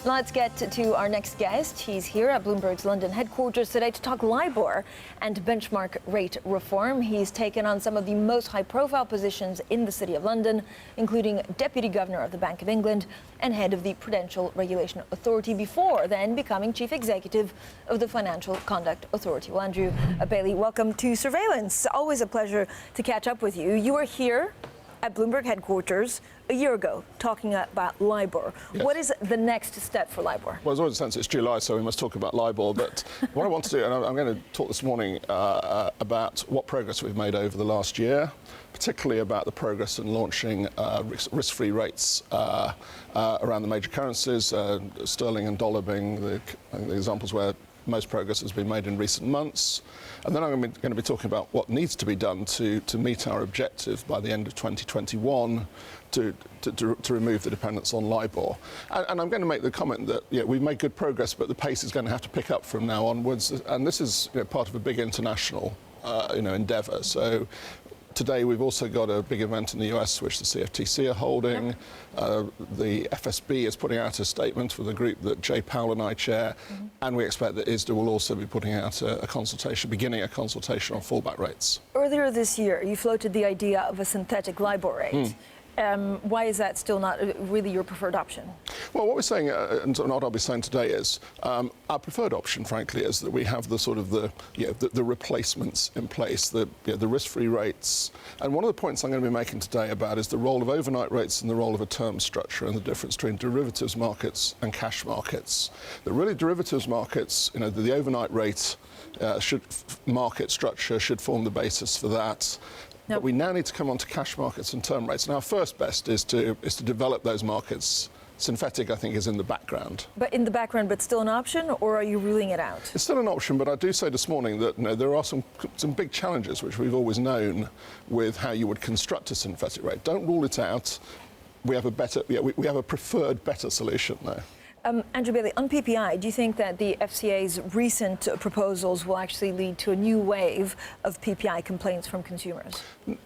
Let's get to our next guest. He's here at Bloomberg's London headquarters today to talk Libor and benchmark rate reform. He's taken on some of the most high-profile positions in the City of London, including Deputy Governor of the Bank of England and head of the Prudential Regulation Authority, before then becoming Chief Executive of the Financial Conduct Authority. Well, Andrew Bailey, welcome to Surveillance. Always a pleasure to catch up with you. You were here at Bloomberg headquarters a year ago, talking about Libor. Yes. What is the next step for Libor? Well, there's always a sense it's July, so we must talk about Libor. But what I want to do, and I'm going to talk this morning about what progress we've made over the last year, particularly about the progress in launching risk-free rates around the major currencies, sterling and dollar being the examples where most progress has been made in recent months. And then I'm going to be talking about what needs to be done to meet our objective by the end of 2021 to remove the dependence on Libor. And I'm going to make the comment that we've made good progress, but the pace is going to have to pick up from now onwards. And this is part of a big international endeavour. So today we've also got a big event in the US which the CFTC are holding. The FSB is putting out a statement with a group that Jay Powell and I chair, and we expect that ISDA will also be putting out beginning a consultation on fallback rates. Earlier this year, you floated the idea of a synthetic Libor rate. Why is that still not really your preferred option? Well, what we're saying, and what I'll be saying today is, our preferred option, frankly, is that we have the sort of the replacements in place, the risk-free rates. And one of the points I'm going to be making today about is the role of overnight rates and the role of a term structure and the difference between derivatives markets and cash markets. The really derivatives markets, the overnight rate market structure should form the basis for that. But we now need to come on to cash markets and term rates. And our first best is to develop those markets. Synthetic, I think, is in the background. But in the background, but still an option, or are you ruling it out? It's still an option, but I do say this morning that there are some big challenges which we've always known with how you would construct a synthetic rate. Don't rule it out. We have we have a preferred better solution there. Andrew Bailey, on PPI, do you think that the FCA's recent proposals will actually lead to a new wave of PPI complaints from consumers?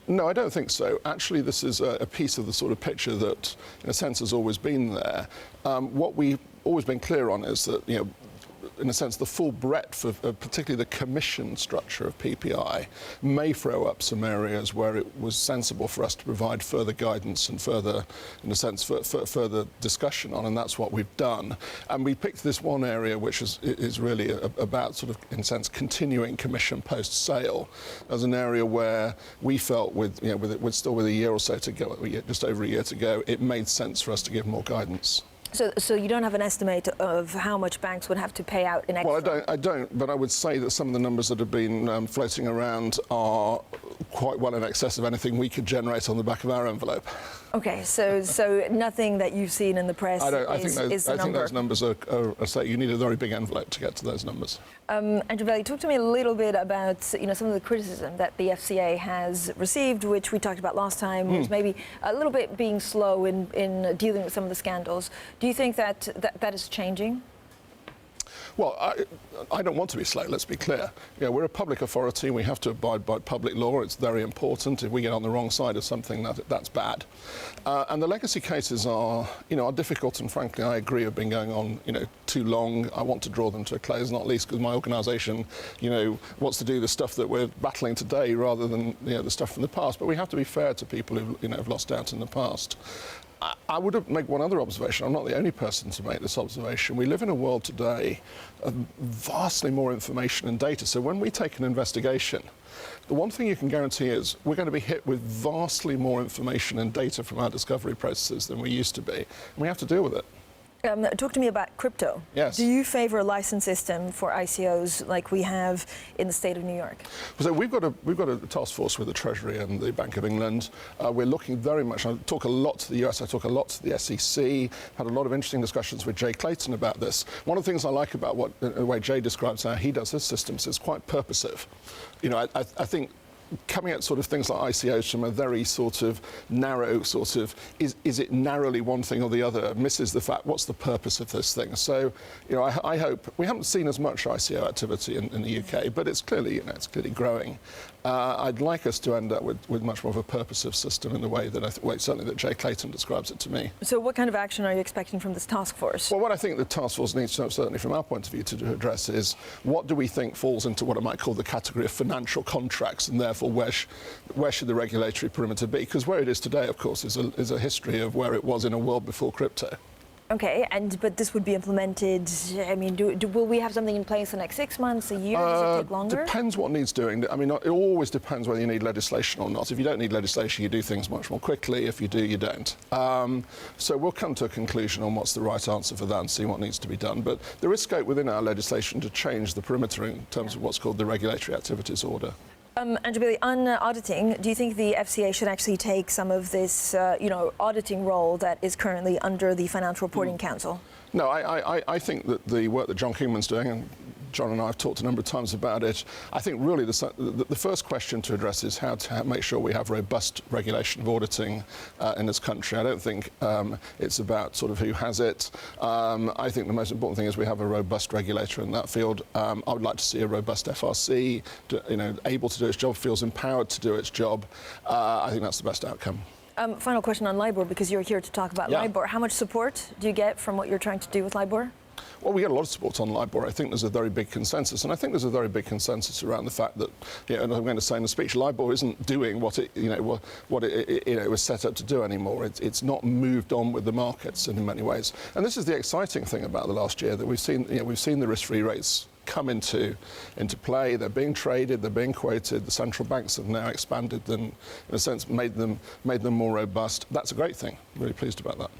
No, I don't think so. Actually, this is a piece of the sort of picture that, in a sense, has always been there. What we've always been clear on is that, in a sense, the full breadth of particularly the commission structure of PPI may throw up some areas where it was sensible for us to provide further guidance and further, in a sense, further discussion on, and that's what we've done. And we picked this one area which is really about sort of, in a sense, continuing commission post-sale as an area where we felt with a year or so to go, just over a year to go, it made sense for us to give more guidance. So you don't have an estimate of how much banks would have to pay out in extra? Well, I don't, but I would say that some of the numbers that have been floating around are quite well in excess of anything we could generate on the back of our envelope. Okay, so nothing that you've seen in the press is the number? I think those numbers are you need a very big envelope to get to those numbers. Andrew Bailey, talk to me a little bit about some of the criticism that the FCA has received, which we talked about last time, was maybe a little bit being slow in dealing with some of the scandals. Do you think that is changing? Well, I don't want to be slow, let's be clear. We're a public authority. We have to abide by public law. It's very important. If we get on the wrong side of something, that's bad. And the legacy cases are difficult, and frankly, I agree, have been going on, too long. I want to draw them to a close, not least because my organisation, wants to do the stuff that we're battling today rather than, the stuff from the past. But we have to be fair to people who, have lost out in the past. I would make one other observation. I'm not the only person to make this observation. We live in a world today of vastly more information and data. So when we take an investigation, the one thing you can guarantee is we're going to be hit with vastly more information and data from our discovery processes than we used to be. And we have to deal with it. Talk to me about crypto. Yes. Do you favor a license system for ICOs like we have in the state of New York? So we've got a task force with the Treasury and the Bank of England. We're looking very much. I talk a lot to the US. I talk a lot to the SEC. Had a lot of interesting discussions with Jay Clayton about this. One of the things I like about the way Jay describes how he does his systems is quite purposive. I think coming at sort of things like ICOs from a very sort of narrow sort of, is it narrowly one thing or the other, misses the fact, what's the purpose of this thing? So, I hope, we haven't seen as much ICO activity in the UK, but it's clearly, it's clearly growing. I'd like us to end up with much more of a purposive system in the way that certainly that Jay Clayton describes it to me. So what kind of action are you expecting from this task force? Well, what I think the task force needs to, certainly from our point of view, to address is what do we think falls into what I might call the category of financial contracts, and therefore where should the regulatory perimeter be? Because where it is today, of course, is a history of where it was in a world before crypto. Okay, but this would be implemented, I mean, will we have something in place the next 6 months, a year? Does it take longer? Depends what needs doing. I mean, it always depends whether you need legislation or not. If you don't need legislation, you do things much more quickly. If you do, you don't. So we'll come to a conclusion on what's the right answer for that and see what needs to be done. But there is scope within our legislation to change the perimeter in terms of what's called the Regulatory Activities Order. Andrew Bailey, on auditing, do you think the FCA should actually take some of this, auditing role that is currently under the Financial Reporting Council? No, I think that the work that John Kingman's doing, and John and I have talked a number of times about it, I think really the first question to address is how to make sure we have robust regulation of auditing in this country. I don't think it's about sort of who has it. I think the most important thing is we have a robust regulator in that field. I would like to see a robust FRC, able to do its job, feels empowered to do its job. I think that's the best outcome. Final question on Libor, because you're here to talk about Libor. How much support do you get from what you're trying to do with Libor? Well, we get a lot of support on Libor. I think there's a very big consensus, and I think there's a very big consensus around the fact that, and I'm going to say in the speech, Libor isn't doing what it was set up to do anymore. It's not moved on with the markets in many ways, and this is the exciting thing about the last year, that we've seen the risk-free rates come into play. They're being traded, they're being quoted. The central banks have now expanded them, in a sense, made them more robust. That's a great thing. I'm really pleased about that.